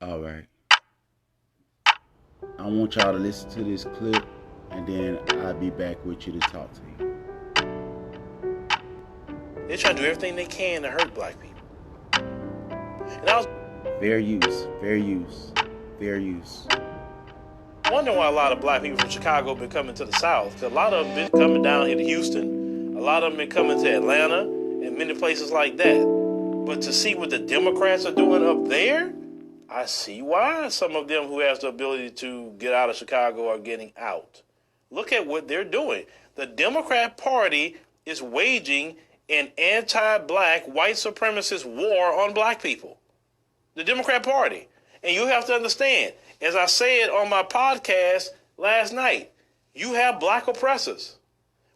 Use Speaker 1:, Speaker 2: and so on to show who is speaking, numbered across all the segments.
Speaker 1: All right. I want y'all to listen to this clip, and then I'll be back with you to talk to you.
Speaker 2: They're trying to do everything they can to hurt black people. And I was
Speaker 1: fair use, fair use, fair use.
Speaker 2: wondering why a lot of black people from Chicago been coming to the South. Because a lot of them been coming down here to Houston. A lot of them been coming to Atlanta and many places like that. But to see what the Democrats are doing up there, I see why some of them who has the ability to get out of Chicago are getting out. Look at what they're doing. The Democrat Party is waging an anti-black white supremacist war on black people. The Democrat Party. And you have to understand, as I said on my podcast last night, you have black oppressors.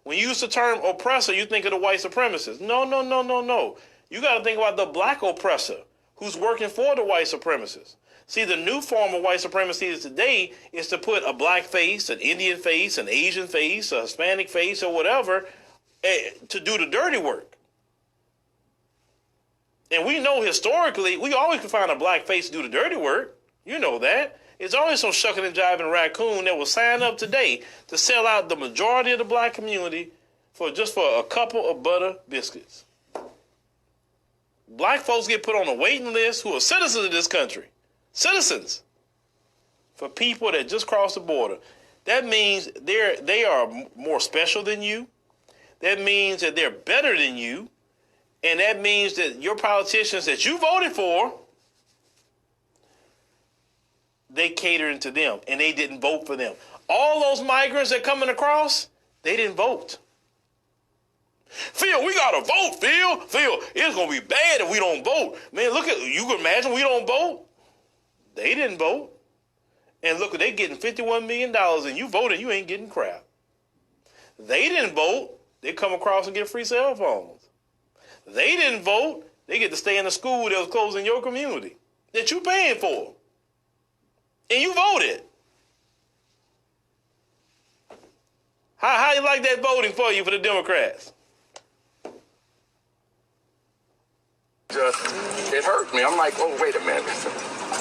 Speaker 2: When you use the term oppressor, you think of the white supremacist. No. You got to think about the black oppressor who's working for the white supremacists. See, the new form of white supremacy today is to put a black face, an Indian face, an Asian face, a Hispanic face, or whatever, to do the dirty work. And we know historically, we always can find a black face to do the dirty work. You know that. It's always some shucking and jiving raccoon that will sign up today to sell out the majority of the black community for a couple of butter biscuits. Black folks get put on a waiting list who are citizens of this country. Citizens. For people that just crossed the border. That means they are more special than you. That means that they're better than you. And that means that your politicians that you voted for, they catering to them, and they didn't vote for them. All those migrants that coming across, they didn't vote. Phil, we got to vote, Phil. Phil, it's going to be bad if we don't vote. Man, look at, you can imagine we don't vote. They didn't vote. And look, they getting $51 million, and you voted, you ain't getting crap. They didn't vote. They come across and get free cell phones. They didn't vote. They get to stay in the school that was closed in your community that you paying for. And you voted. How you like that voting for you for the Democrats?
Speaker 3: It hurt me. I'm like, oh, wait a minute.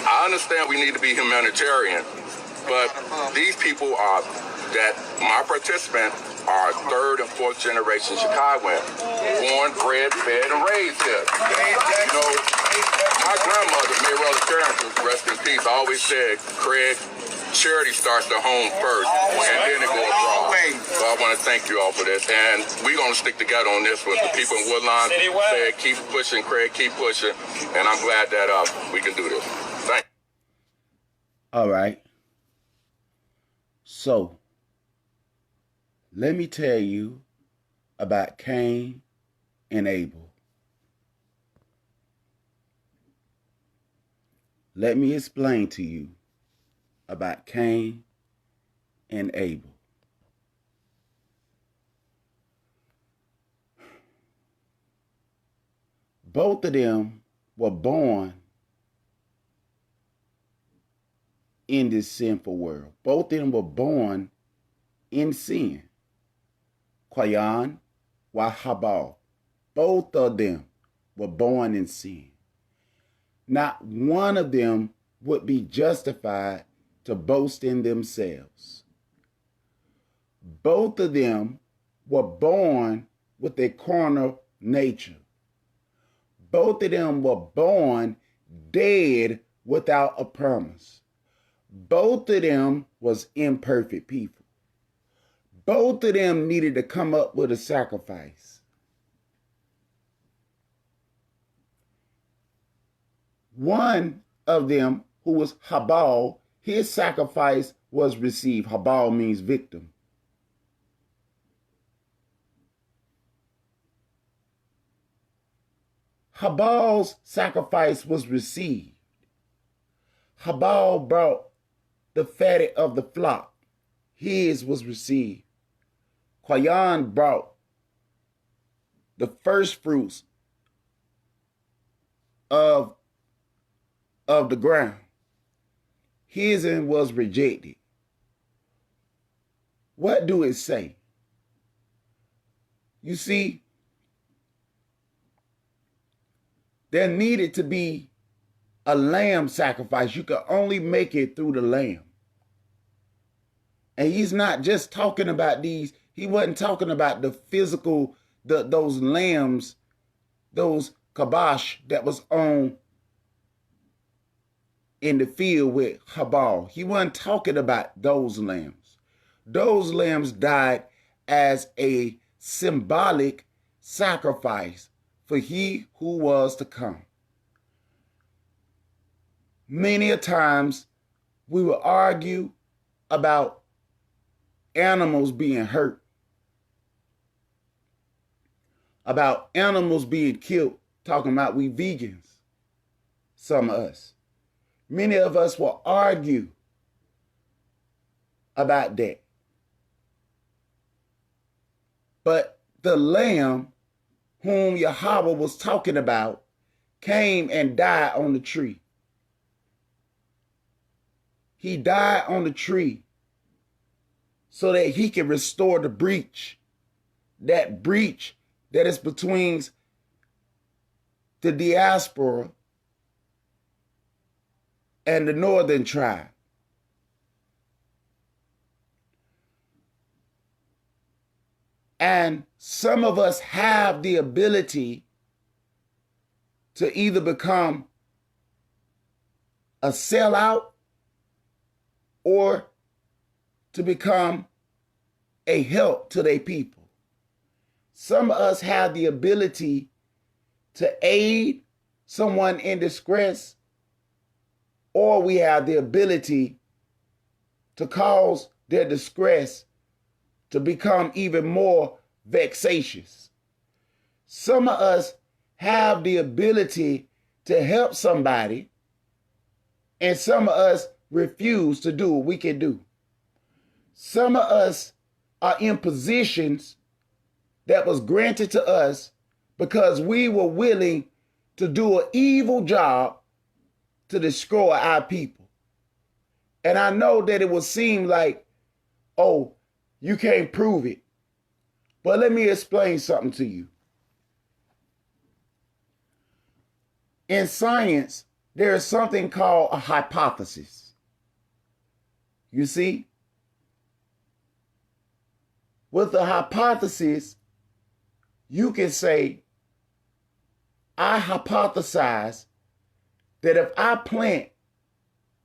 Speaker 3: I understand we need to be humanitarian, but these people are, that my participant are third and fourth generation Chicagoans, born, bred, fed, and raised here. You know, my grandmother, Mayrella Carrington, rest in peace, always said, Craig, charity starts at home first, and then it goes abroad. So I want to thank you all for this, and we're going to stick together on this with the people in Woodlawn. Said, keep pushing, Craig, keep pushing, and I'm glad that we can do this. Thank you.
Speaker 1: All right. So, let me tell you about Cain and Abel. Let me explain to you about Cain and Abel. Both of them were born in this sinful world. Both of them were born in sin. 𐤔𐤋𐅌. Both of them were born in sin. Not one of them would be justified to boast in themselves. Both of them were born with a carnal nature. Both of them were born dead without a promise. Both of them was imperfect people. Both of them needed to come up with a sacrifice. One of them, who was Habal, his sacrifice was received. Habal means victim. Habal's sacrifice was received. Habal brought the fatted of the flock. His was received. 𤤋𤅌 brought the first fruits of the ground. His was rejected. What do it say? You see, there needed to be a lamb sacrifice. You can only make it through the lamb. And he's not just talking about these. He wasn't talking about the physical, those lambs, those kabosh that was on in the field with Habal. He wasn't talking about those lambs. Those lambs died as a symbolic sacrifice for he who was to come. Many a times we will argue about animals being hurt, about animals being killed, talking about we vegans, some of us. Many of us will argue about that. But the lamb whom Yahweh was talking about came and died on the tree. He died on the tree so that he can restore the breach that is between the diaspora and the northern tribe. And some of us have the ability to either become a sellout or to become a help to their people. Some of us have the ability to aid someone in distress, or we have the ability to cause their distress to become even more vexatious. Some of us have the ability to help somebody, and some of us refuse to do what we can do. Some of us are in positions that was granted to us because we were willing to do an evil job to destroy our people. And I know that it will seem like, oh, you can't prove it. But let me explain something to you. In science, there is something called a hypothesis. You see? With a hypothesis, you can say, I hypothesize that if I plant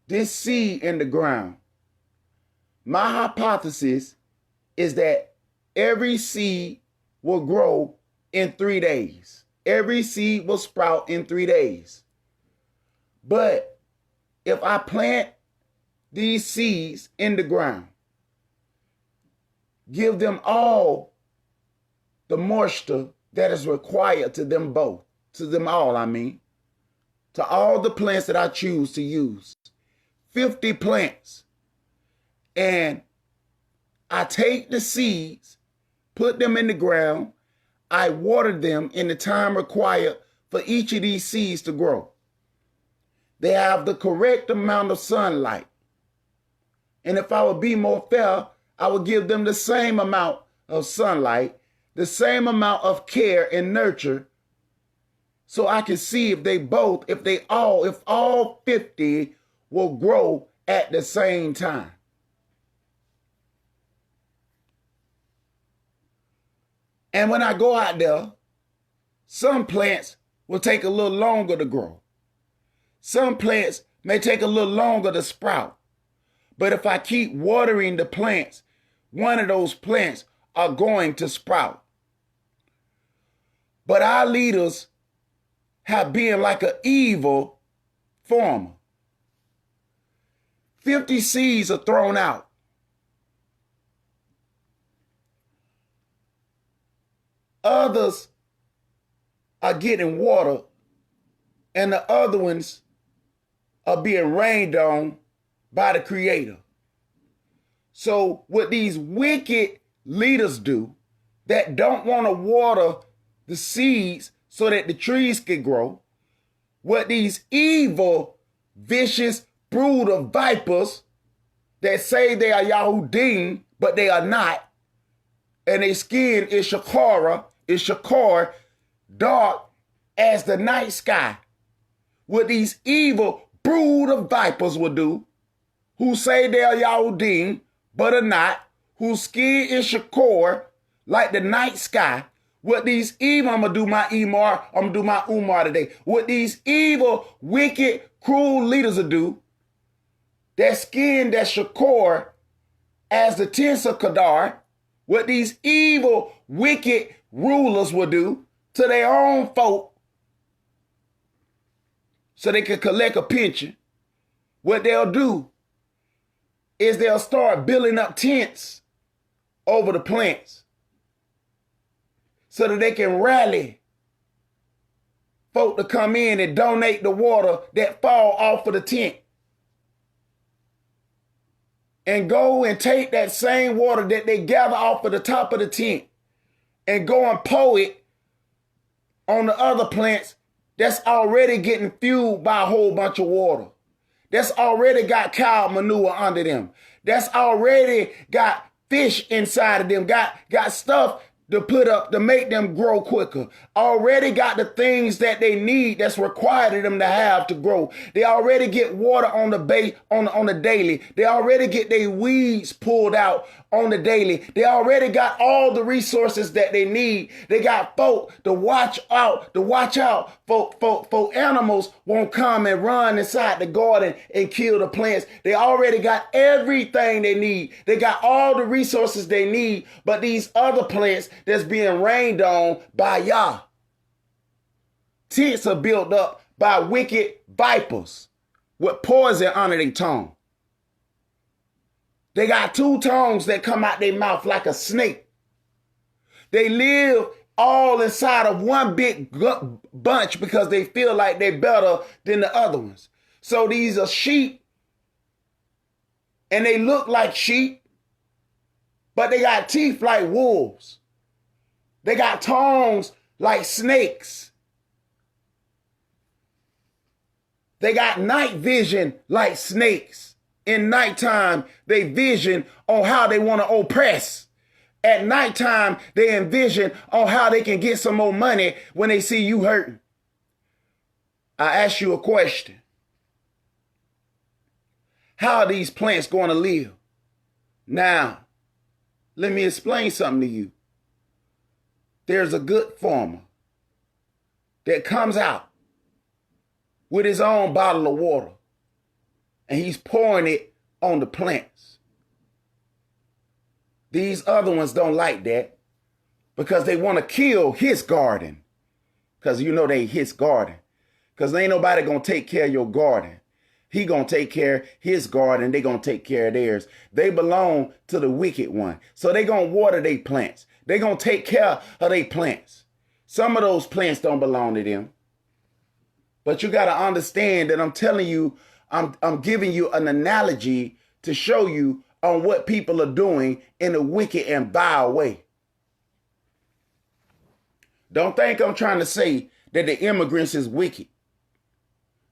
Speaker 1: this seed in the ground, my hypothesis is that every seed will grow in 3 days. Every seed will sprout in 3 days. But if I plant these seeds in the ground, give them all the moisture that is required to them both, to them all, to all the plants that I choose to use, 50 plants, and I take the seeds, put them in the ground, I water them in the time required for each of these seeds to grow. They have the correct amount of sunlight. And if I would be more fair, I would give them the same amount of sunlight, the same amount of care and nurture, so I can see if all 50 will grow at the same time. And when I go out there, some plants will take a little longer to grow. Some plants may take a little longer to sprout. But if I keep watering the plants, one of those plants are going to sprout. But our leaders have been like an evil farmer. 50 seeds are thrown out. Others are getting water, and the other ones are being rained on by the Creator. So what these wicked leaders do that don't want to water the seeds so that the trees can grow, what these evil, vicious brood of vipers that say they are Yahudim, but they are not, and their skin is shakar, dark as the night sky, what these evil brood of vipers will do, who say they are Yahudim, but are not, whose skin is shakor, like the night sky. What these evil, I'm going to do my Emar, I'm going to do my Umar today. What these evil, wicked, cruel leaders will do, their skin that's shakor as the tents of Kedar, what these evil, wicked rulers will do to their own folk so they can collect a pension. What they'll do is they'll start building up tents over the plants so that they can rally folk to come in and donate the water that fall off of the tent. And go and take that same water that they gather off of the top of the tent and go and pour it on the other plants that's already getting fueled by a whole bunch of water. That's already got cow manure under them. That's already got fish inside of them, got stuff to put up to make them grow quicker. Already got the things that they need that's required of them to have to grow. They already get water on the daily. They already get their weeds pulled out on the daily. They already got all the resources that they need. They got folk to watch out for animals won't come and run inside the garden and kill the plants. They already got everything they need. They got all the resources they need, but these other plants that's being rained on by Yah. Tents are built up by wicked vipers with poison under their tongue. They got two tongues that come out their mouth like a snake. They live all inside of one big bunch because they feel like they're better than the other ones. So these are sheep, and they look like sheep, but they got teeth like wolves. They got tongues like snakes. They got night vision like snakes. In nighttime, they vision on how they want to oppress. At nighttime, they envision on how they can get some more money when they see you hurting. I ask you a question. How are these plants going to live? Now, let me explain something to you. There's a good farmer that comes out with his own bottle of water, and he's pouring it on the plants. These other ones don't like that because they want to kill his garden. Because you know they his garden. Because ain't nobody going to take care of your garden. He going to take care of his garden. They going to take care of theirs. They belong to the wicked one. So they going to water their plants. They going to take care of their plants. Some of those plants don't belong to them. But you got to understand that I'm telling you, I'm giving you an analogy to show you on what people are doing in a wicked and vile way. Don't think I'm trying to say that the immigrants is wicked.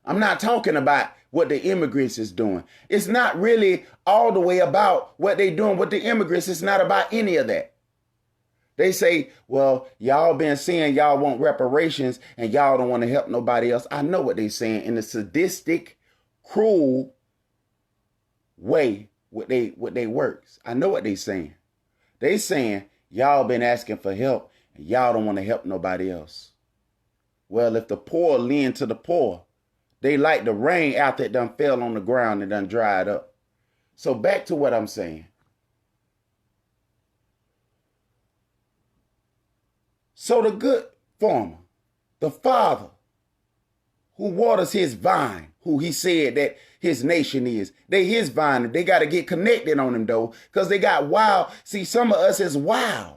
Speaker 1: I'm not talking about what the immigrants is doing. It's not really all the way about what they doing with the immigrants. It's not about any of that. They say, well, y'all been saying y'all want reparations and y'all don't want to help nobody else. I know what they saying in a sadistic, cruel way what they works. I know what they saying. They saying y'all been asking for help and y'all don't want to help nobody else. Well, if the poor lend to the poor, they like the rain after it done fell on the ground and done dried up. So back to what I'm saying. So the good farmer, the father who waters his vine, who he said that his nation is, they his vine, they got to get connected on him though, because they got wild. See, some of us is wild.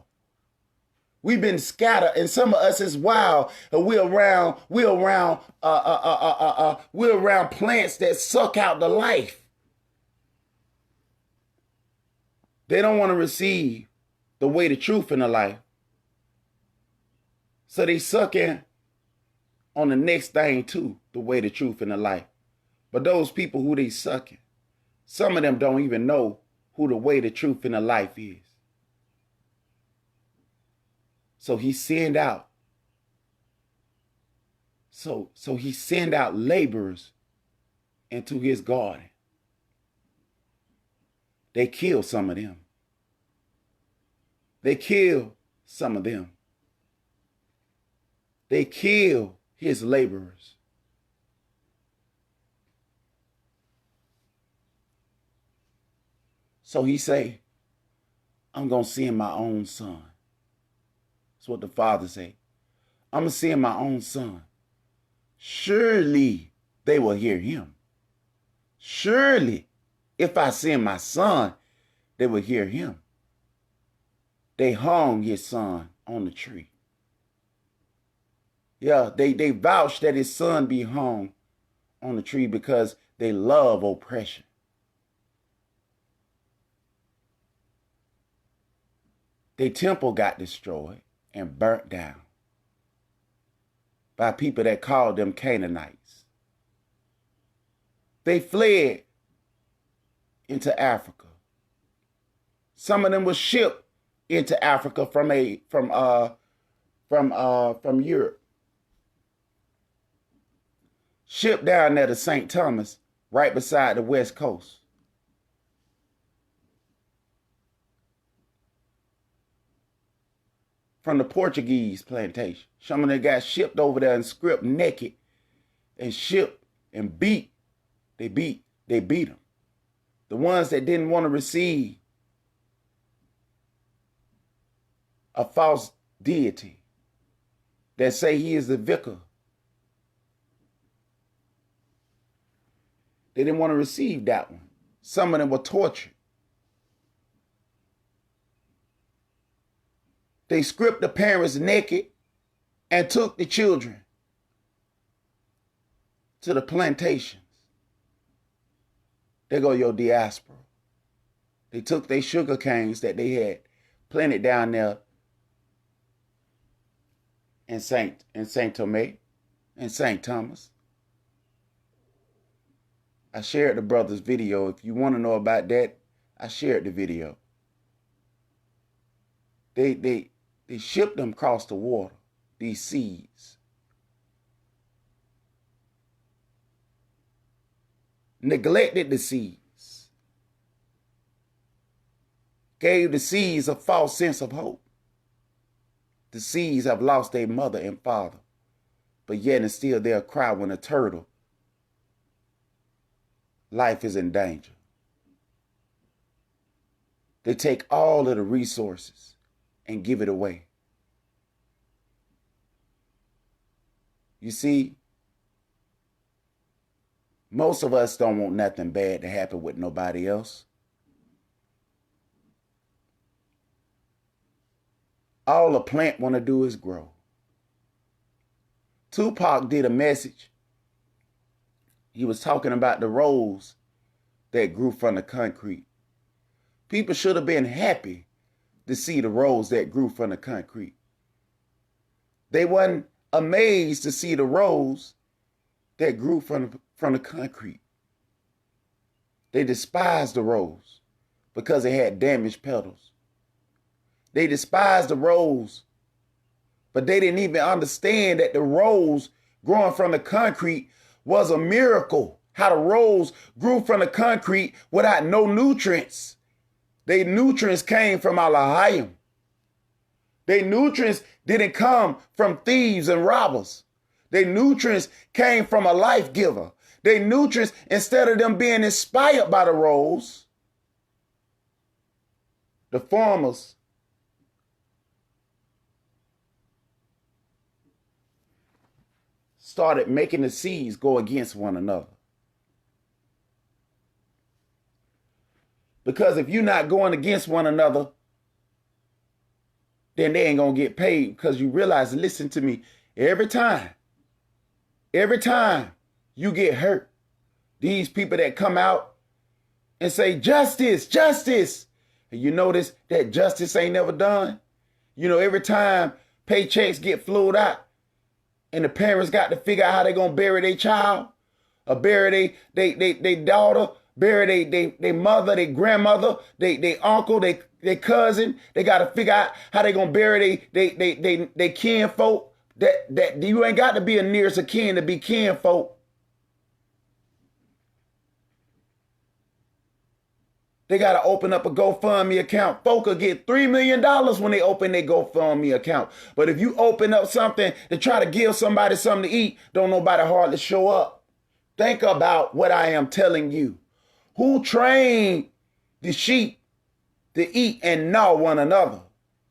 Speaker 1: We've been scattered, and some of us is wild. And we're around plants that suck out the life. They don't want to receive the way, the truth, and the life. So they suck in on the next thing too, the way, the truth, and the life. But those people who they sucking, some of them don't even know who the way, the truth, and the life is. So he send out So he sent out laborers into his garden. They killed some of them. They killed some of them. They killed his laborers. So he say, I'm going to send my own son. That's what the father say. I'm going to send my own son. Surely they will hear him. Surely, if I send my son, they will hear him. They hung his son on the tree. Yeah, they vouched that his son be hung on the tree because they love oppression. Their temple got destroyed and burnt down by people that called them Canaanites. They fled into Africa. Some of them were shipped into Africa from Europe. Shipped down there to St. Thomas, right beside the West Coast. From the Portuguese plantation. Some of them got shipped over there and stripped naked and shipped and beat. They beat them. The ones that didn't want to receive a false deity that say he is the vicar. They didn't want to receive that one. Some of them were tortured. They stripped the parents naked and took the children to the plantations. There go your diaspora. They took their sugar canes that they had planted down there in St. Thomas and St. Thomas. I shared the brother's video. If you want to know about that, I shared the video. They shipped them across the water, these seeds. Neglected the seeds. Gave the seeds a false sense of hope. The seeds have lost their mother and father, but yet and still they'll cry when a turtle. Life is in danger. They take all of the resources and give it away. You see, most of us don't want nothing bad to happen with nobody else. All a plant want to do is grow. Tupac did a message. He was talking about the rose that grew from the concrete. People should have been happy to see the rose that grew from the concrete. They wasn't amazed to see the rose that grew from the concrete. They despised the rose because it had damaged petals. They despised the rose, but they didn't even understand that the rose growing from the concrete was a miracle. How the rose grew from the concrete without no nutrients. Their nutrients came from Elohim. Their nutrients didn't come from thieves and robbers. Their nutrients came from a life giver. Their nutrients, instead of them being inspired by the rose, the farmers started making the seeds go against one another. Because if you're not going against one another, then they ain't going to get paid, because you realize, listen to me, every time you get hurt, these people that come out and say, justice, justice, and you notice that justice ain't never done. You know, every time paychecks get flew out and the parents got to figure out how they going to bury their child, or bury their daughter, bury their mother, their grandmother, their uncle, their cousin. They got to figure out how they going to bury their kinfolk. that you ain't got to be a nearest of kin to be kinfolk. They got to open up a GoFundMe account. Folk will get $3 million when they open their GoFundMe account. But if you open up something to try to give somebody something to eat, don't nobody hardly show up. Think about what I am telling you. Who trained the sheep to eat and gnaw one another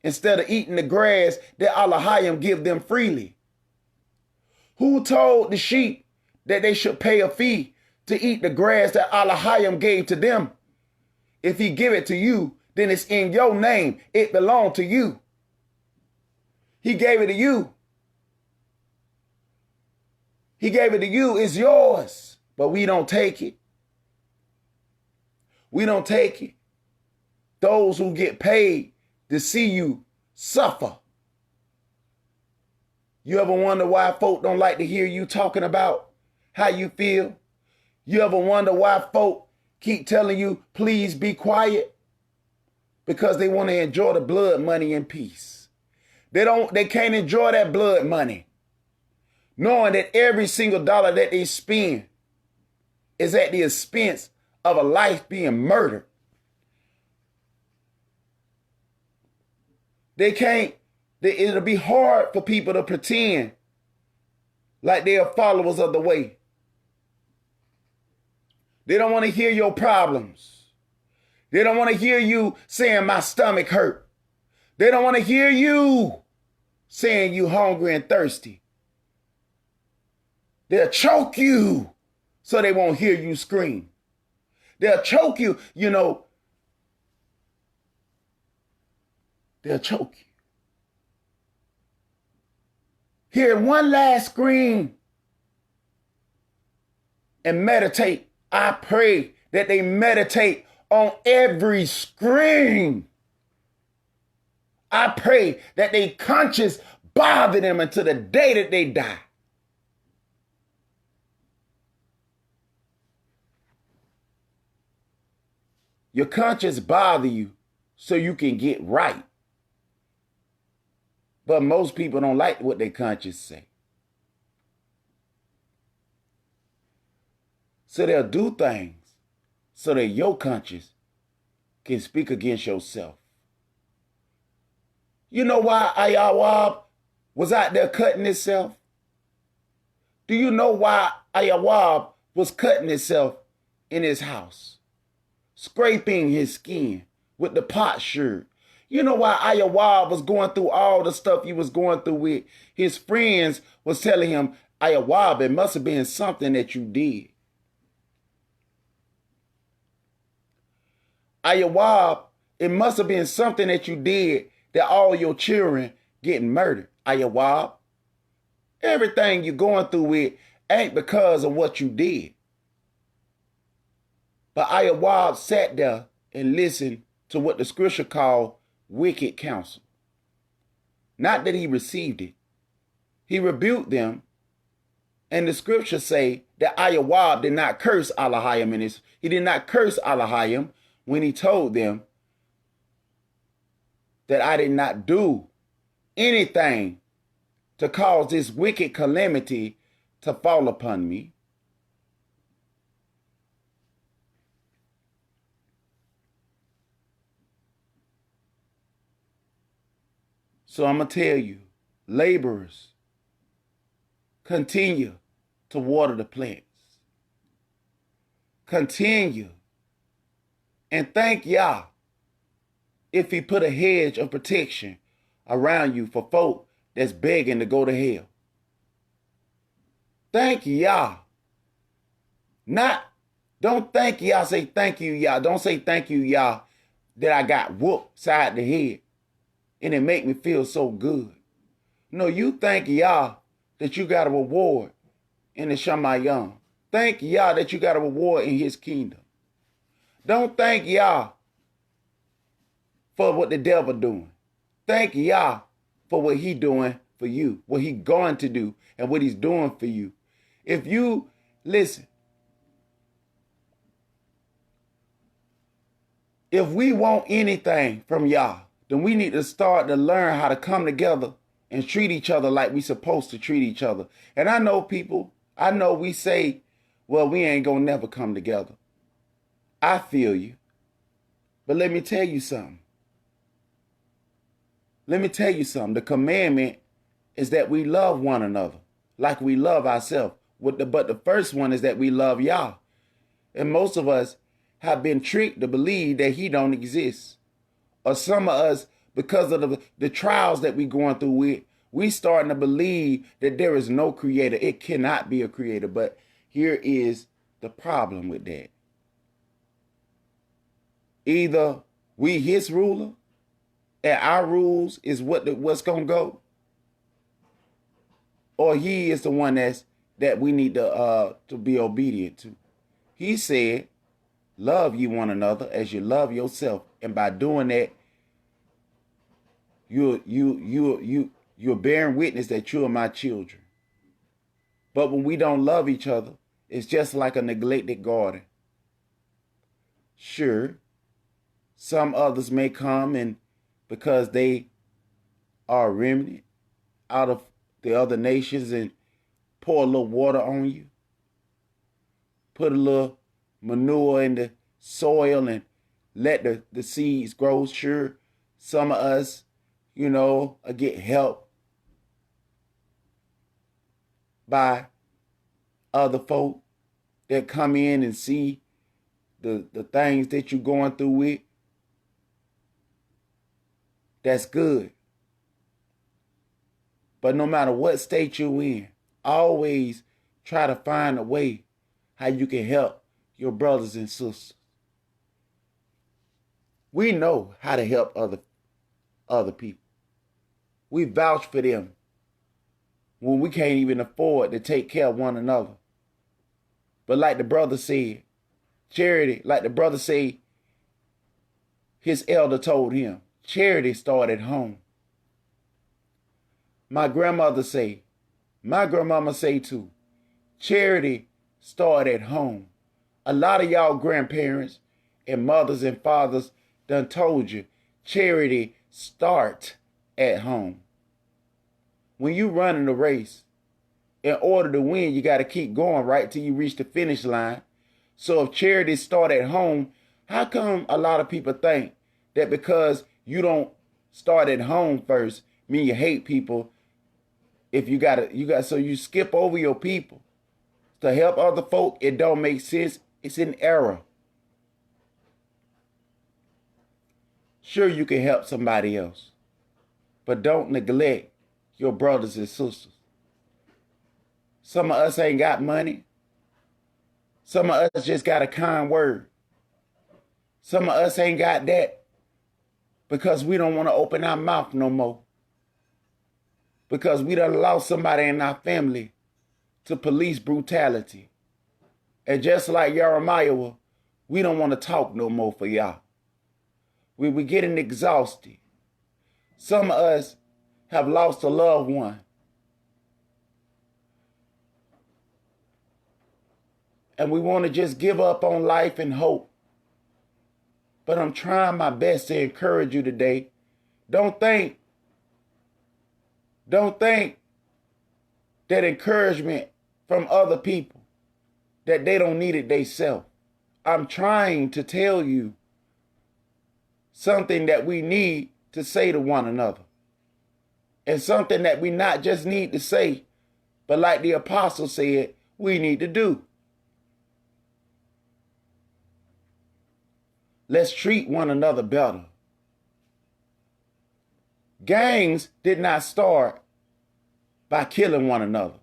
Speaker 1: instead of eating the grass that Elohim give them freely? Who told the sheep that they should pay a fee to eat the grass that Elohim gave to them? If he give it to you, then it's in your name. It belonged to you. He gave it to you. He gave it to you. It's yours. But we don't take it. We don't take it. Those who get paid to see you suffer. You ever wonder why folk don't like to hear you talking about how you feel? You ever wonder why folk keep telling you, please be quiet? Because they want to enjoy the blood money in peace. They can't enjoy that blood money, knowing that every single dollar that they spend is at the expense of a life being murdered. It'll be hard for people to pretend like they are followers of the way. They don't want to hear your problems. They don't want to hear you saying my stomach hurt. They don't want to hear you saying you hungry and thirsty. They'll choke you so they won't hear you scream. They'll choke you, They'll choke you. Hear one last scream and meditate. I pray that they meditate on every scream. I pray that they conscience bother them until the day that they die. Your conscience bother you so you can get right. But most people don't like what their conscience say. So they'll do things so that your conscience can speak against yourself. You know why Ayawab was out there cutting himself? Do you know why Ayawab was cutting himself in his house? Scraping his skin with the potsherd. You know why Ayawab was going through all the stuff he was going through with his friends was telling him, Ayawab, it must have been something that you did. Ayawab, it must have been something that you did that all your children getting murdered. Ayawab, everything you're going through with ain't because of what you did. But Ayawab sat there and listened to what the scripture called wicked counsel. Not that he received it. He rebuked them. And the scriptures say that Ayawab did not curse Elohim in his. He did not curse Elohim when he told them that I did not do anything to cause this wicked calamity to fall upon me. So I'm going to tell you, laborers, continue to water the plants. Continue. And thank Yah if he put a hedge of protection around you for folk that's begging to go to hell. Thank Yah. Don't thank Yah, say thank you, Yah. Don't say thank you, Yah, that I got whooped side the head and it make me feel so good. No, you thank Yah that you got a reward in the Shamayam. Thank Yah that you got a reward in his kingdom. Don't thank Yah for what the devil doing. Thank Yah for what he doing for you, what he going to do, and what he's doing for you. If you, listen, if we want anything from Yah, then we need to start to learn how to come together and treat each other like we supposed to treat each other. And I know people, I know we say, well, we ain't gonna never come together. I feel you. But let me tell you something. Let me tell you something. The commandment is that we love one another like we love ourselves. But the first one is that we love Yah. And most of us have been tricked to believe that he don't exist. Or some of us, because of the trials that we going through with, we starting to believe that there is no creator. It cannot be a creator. But here is the problem with that. Either we his ruler and our rules is what's going to go, or he is the one that we need to be obedient to. He said, love ye one another as you love yourself. And by doing that, you're bearing witness that you are my children. But when we don't love each other, it's just like a neglected garden. Sure, some others may come and because they are a remnant out of the other nations and pour a little water on you. Put a little manure in the soil and let the seeds grow. Sure, some of us, get help by other folk that come in and see the things that you're going through with. That's good. But no matter what state you're in, always try to find a way how you can help your brothers and sisters. We know how to help other people. We vouch for them when we can't even afford to take care of one another. But like the brother said, charity, like the brother said, his elder told him, charity starts at home. My grandmother say, my grandmama say too, charity starts at home. A lot of y'all grandparents and mothers and fathers done told you, charity starts at home. When you running a race, in order to win, you got to keep going right till you reach the finish line. So if charity start at home, how come a lot of people think that because you don't start at home first, mean you hate people? If so you skip over your people to help other folk, it don't make sense. It's an error. Sure, you can help somebody else, but don't neglect your brothers and sisters. Some of us ain't got money. Some of us just got a kind word. Some of us ain't got that because we don't want to open our mouth no more. Because we done lost somebody in our family to police brutality. And just like Jeremiah, we don't want to talk no more for y'all. We're getting exhausted. Some of us have lost a loved one. And we want to just give up on life and hope. But I'm trying my best to encourage you today. Don't think that encouragement from other people, that they don't need it themselves. I'm trying to tell you something that we need to say to one another. And something that we not just need to say, but like the apostle said, we need to do. Let's treat one another better. Gangs did not start by killing one another.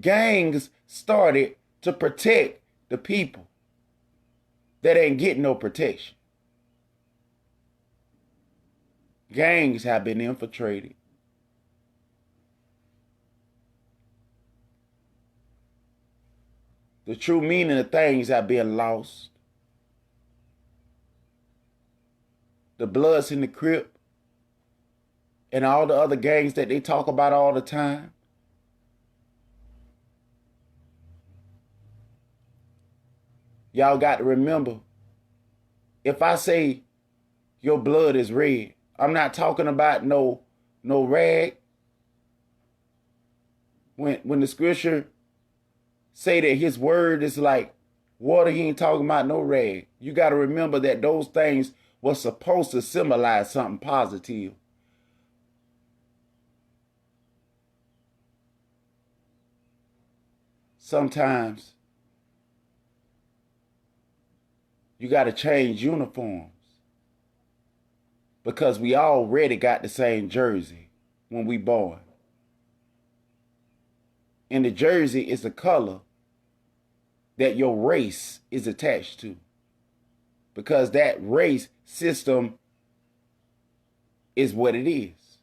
Speaker 1: Gangs started to protect the people that ain't getting no protection. Gangs have been infiltrated. The true meaning of things have been lost. The Bloods in the Crip and all the other gangs that they talk about all the time. Y'all got to remember, if I say your blood is red, I'm not talking about no rag. when the scripture say that his word is like water, he ain't talking about no rag. You got to remember that those things were supposed to symbolize something positive. Sometimes you got to change uniforms because we already got the same jersey when we born. And the jersey is the color that your race is attached to, because that race system is what it is.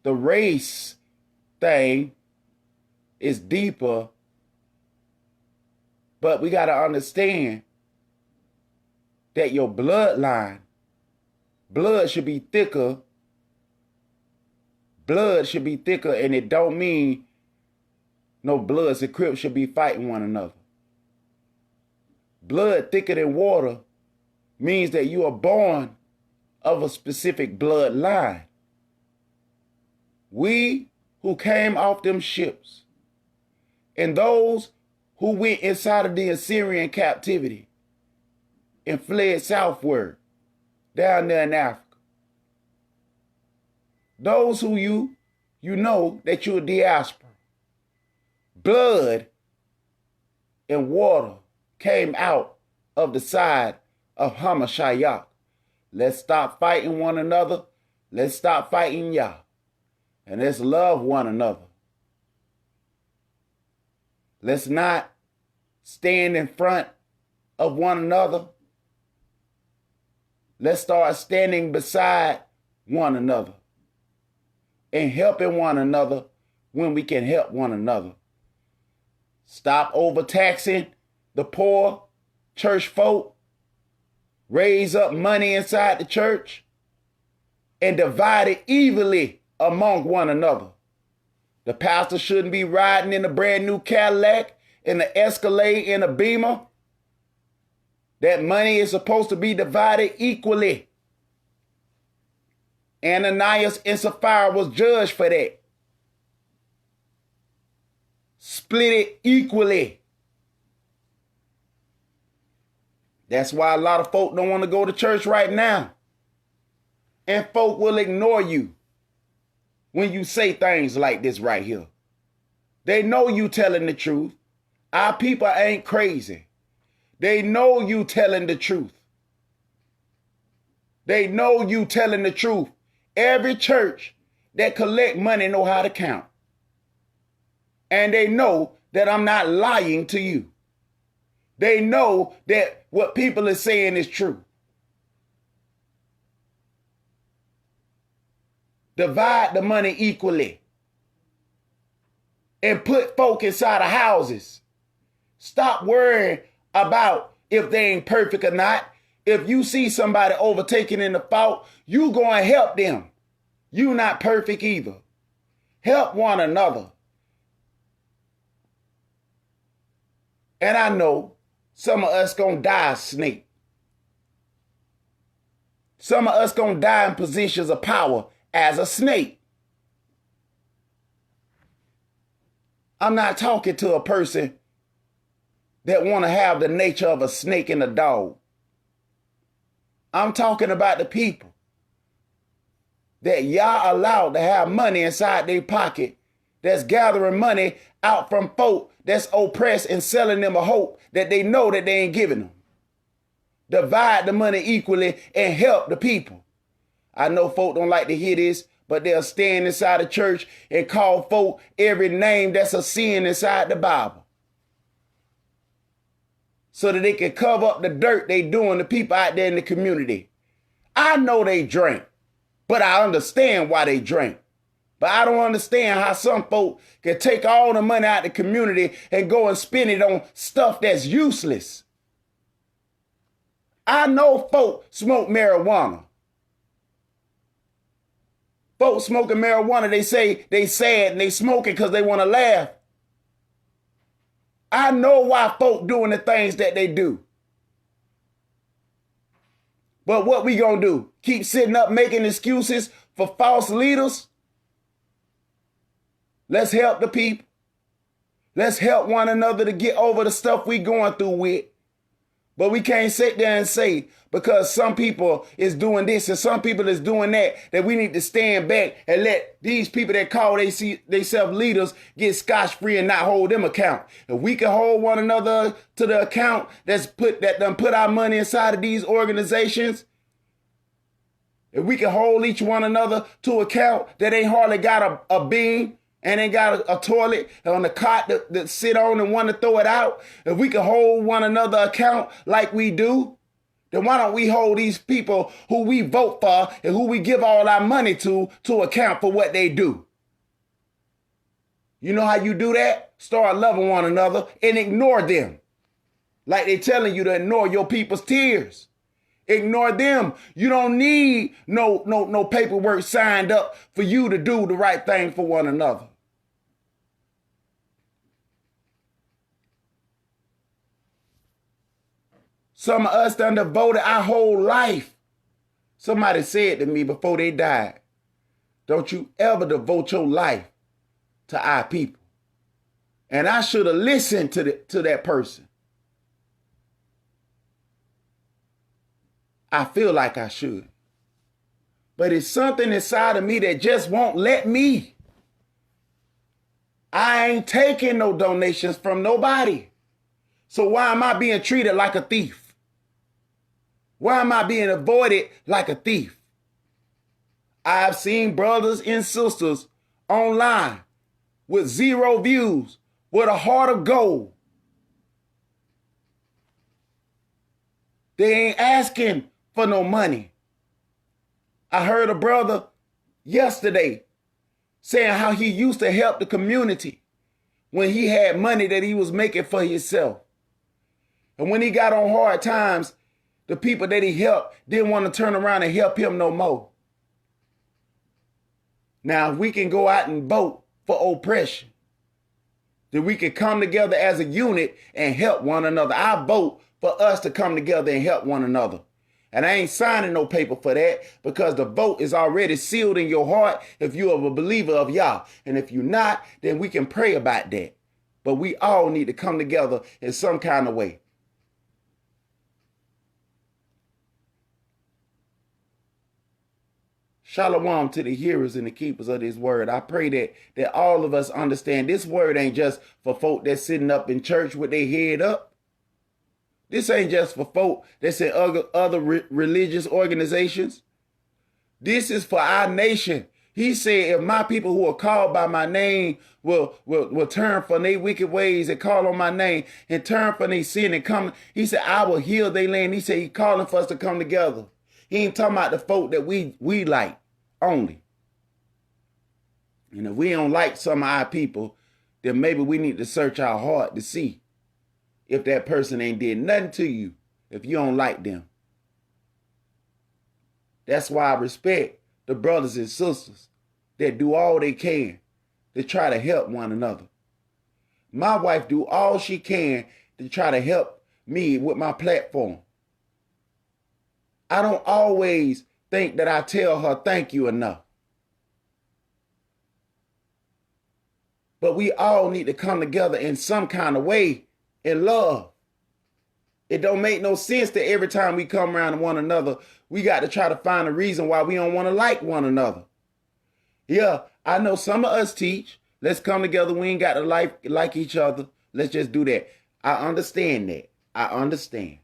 Speaker 1: The race thing is deeper, but we got to understand that your blood should be thicker. Blood should be thicker, and it don't mean no Bloods and Crips should be fighting one another. Blood thicker than water means that you are born of a specific bloodline. We who came off them ships and those who went inside of the Assyrian captivity and fled southward down there in Africa. Those who you know that you're a diaspora. Blood and water came out of the side of Hamashiach. Let's stop fighting one another. Let's stop fighting Yah. And let's love one another. Let's not stand in front of one another. Let's start standing beside one another and helping one another when we can help one another. Stop overtaxing the poor church folk. Raise up money inside the church and divide it evenly among one another. The pastor shouldn't be riding in a brand new Cadillac, in the Escalade, in a Beamer. That money is supposed to be divided equally. Ananias and Sapphira was judged for that. Split it equally. That's why a lot of folk don't want to go to church right now. And folk will ignore you when you say things like this right here. They know you telling the truth. Our people ain't crazy. They know you telling the truth. They know you telling the truth. Every church that collect money know how to count. And they know that I'm not lying to you. They know that what people are saying is true. Divide the money equally. And put folk inside of houses. Stop worrying about if they ain't perfect or not. If you see somebody overtaken in the fault, you go and help them. You not perfect either. Help one another. And I know some of us gonna die a snake. Some of us gonna die in positions of power as a snake. I'm not talking to a person that want to have the nature of a snake and a dog. I'm talking about the people that y'all allowed to have money inside their pocket, that's gathering money out from folk that's oppressed and selling them a hope that they know that they ain't giving them. Divide the money equally and help the people. I know folk don't like to hear this, but they'll stand inside the church and call folk every name that's a sin inside the Bible, so that they can cover up the dirt they doing to people out there in the community. I know they drink, but I understand why they drink. But I don't understand how some folk can take all the money out of the community and go and spend it on stuff that's useless. I know folk smoke marijuana. Folks smoking marijuana, they say they sad and they smoking because they want to laugh. I know why folk doing the things that they do. But what we gonna do? Keep sitting up making excuses for false leaders? Let's help the people. Let's help one another to get over the stuff we going through with. But we can't sit there and say, because some people is doing this and some people is doing that we need to stand back and let these people that call themselves leaders get scotch-free and not hold them account. If we can hold one another to the account that done put our money inside of these organizations, if we can hold each one another to account that ain't hardly got a beam and ain't got a toilet on the cot that sit on and want to throw it out, if we can hold one another account like we do, then why don't we hold these people who we vote for and who we give all our money to account for what they do? You know how you do that? Start loving one another and ignore them. Like they telling you to ignore your people's tears. Ignore them. You don't need no paperwork signed up for you to do the right thing for one another. Some of us done devoted our whole life. Somebody said to me before they died, don't you ever devote your life to our people. And I should have listened to that person. I feel like I should. But it's something inside of me that just won't let me. I ain't taking no donations from nobody. So why am I being treated like a thief? Why am I being avoided like a thief? I've seen brothers and sisters online with 0 views, with a heart of gold. They ain't asking for no money. I heard a brother yesterday saying how he used to help the community when he had money that he was making for himself. And when he got on hard times, the people that he helped didn't want to turn around and help him no more. Now, if we can go out and vote for oppression, then we can come together as a unit and help one another. I vote for us to come together and help one another. And I ain't signing no paper for that because the vote is already sealed in your heart if you're a believer of Yah. And if you're not, then we can pray about that. But we all need to come together in some kind of way. Shalawam to the hearers and the keepers of this word. I pray that all of us understand this word ain't just for folk that's sitting up in church with their head up. This ain't just for folk that's in other religious organizations. This is for our nation. He said, if my people who are called by my name will turn from their wicked ways and call on my name and turn from their sin and come, he said, I will heal their land. He said, he calling for us to come together. He ain't talking about the folk that we like only. And if we don't like some of our people, then maybe we need to search our heart to see if that person ain't did nothing to you, if you don't like them. That's why I respect the brothers and sisters that do all they can to try to help one another. My wife do all she can to try to help me with my platform. I don't always think that I tell her thank you enough. But we all need to come together in some kind of way in love. It don't make no sense that every time we come around to one another, we got to try to find a reason why we don't want to like one another. Yeah, I know some of us teach, let's come together. We ain't got to like each other. Let's just do that. I understand that. I understand.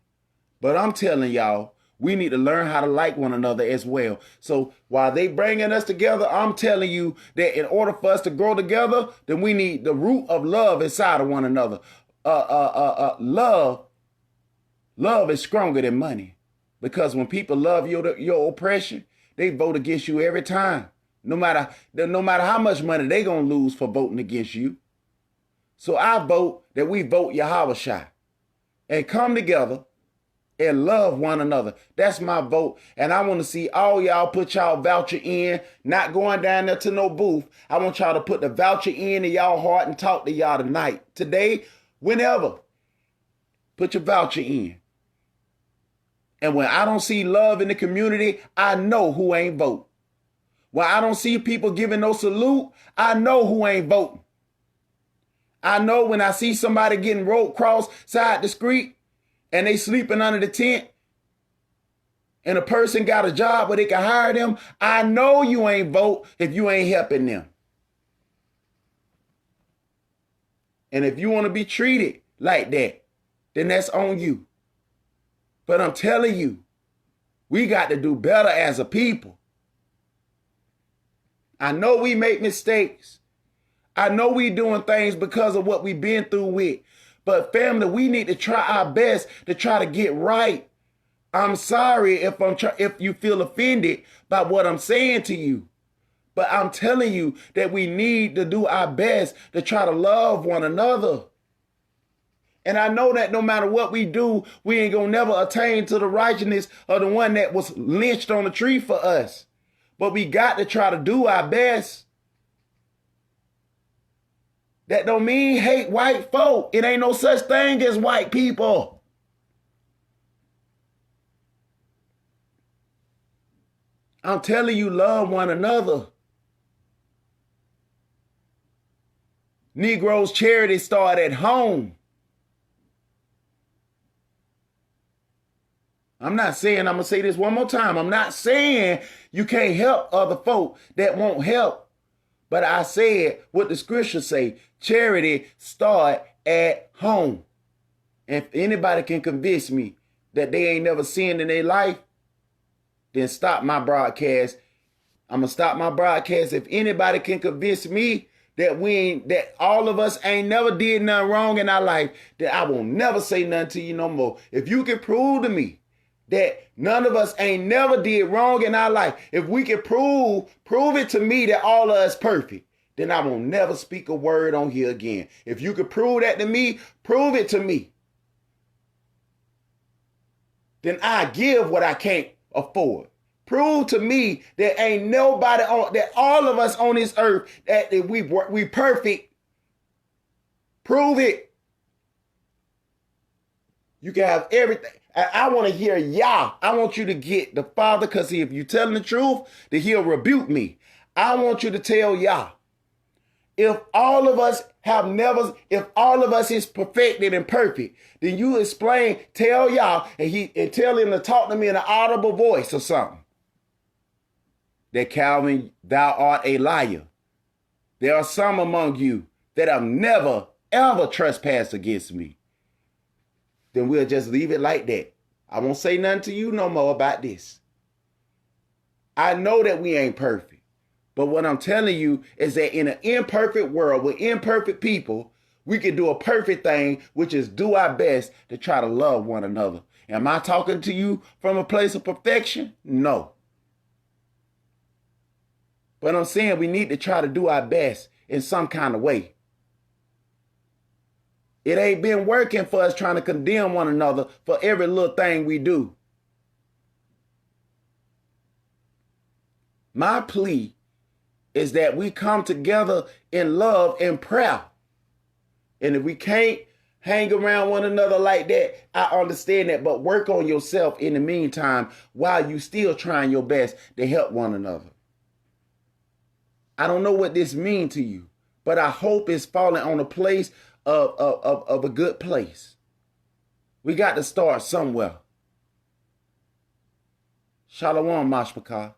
Speaker 1: But I'm telling y'all, we need to learn how to like one another as well. So while they bringing us together, I'm telling you that in order for us to grow together, then we need the root of love inside of one another. Love is stronger than money, because when people love your oppression, they vote against you every time. No matter how much money they gonna lose for voting against you. So I vote that we vote Yahweh and come together and love one another. That's my vote. And I want to see all y'all put y'all voucher in, not going down there to no booth. I want y'all to put the voucher in y'all heart and talk to y'all tonight, today, whenever. Put your voucher in. And when I don't see love in the community, I know who ain't voting. When I don't see people giving no salute, I know who ain't voting. I know when I see somebody getting rolled cross side the street and they sleeping under the tent and a person got a job where they can hire them, I know you ain't vote if you ain't helping them. And if you want to be treated like that, then that's on you. But I'm telling you, we got to do better as a people. I know we make mistakes. I know we doing things because of what we've been through with. But family, we need to try our best to try to get right. I'm sorry if you feel offended by what I'm saying to you. But I'm telling you that we need to do our best to try to love one another. And I know that no matter what we do, we ain't gonna never attain to the righteousness of the one that was lynched on the tree for us. But we got to try to do our best. That don't mean hate white folk. It ain't no such thing as white people. I'm telling you, love one another. Negroes' charity start at home. I'm not saying, I'm going to say this one more time. I'm not saying you can't help other folk that won't help. But I said what the scriptures say, charity start at home. And if anybody can convince me that they ain't never sinned in their life, then stop my broadcast. I'm going to stop my broadcast. If anybody can convince me that all of us ain't never did nothing wrong in our life, then I will never say nothing to you no more. If you can prove to me that none of us ain't never did wrong in our life, if we can prove it to me that all of us perfect, then I will never speak a word on here again. If you can prove that to me, prove it to me. Then I give what I can't afford. Prove to me that ain't nobody that all of us on this earth that we perfect. Prove it. You can have everything. I want to hear Yah. I want you to get the Father, because if you're telling the truth, then he'll rebuke me. I want you to tell Yah. If all of us is perfected and perfect, then you explain, tell Yah, and tell him to talk to me in an audible voice or something. That Calvin, thou art a liar. There are some among you that have never, ever trespassed against me. Then we'll just leave it like that. I won't say nothing to you no more about this. I know that we ain't perfect. But what I'm telling you is that in an imperfect world with imperfect people, we can do a perfect thing, which is do our best to try to love one another. Am I talking to you from a place of perfection? No. But I'm saying we need to try to do our best in some kind of way. It ain't been working for us trying to condemn one another for every little thing we do. My plea is that we come together in love and prayer. And if we can't hang around one another like that, I understand that, but work on yourself in the meantime while you still trying your best to help one another. I don't know what this means to you, but I hope it's falling on a place of a good place. We got to start somewhere. Shalawam, 𝐤�𐤋𐅅.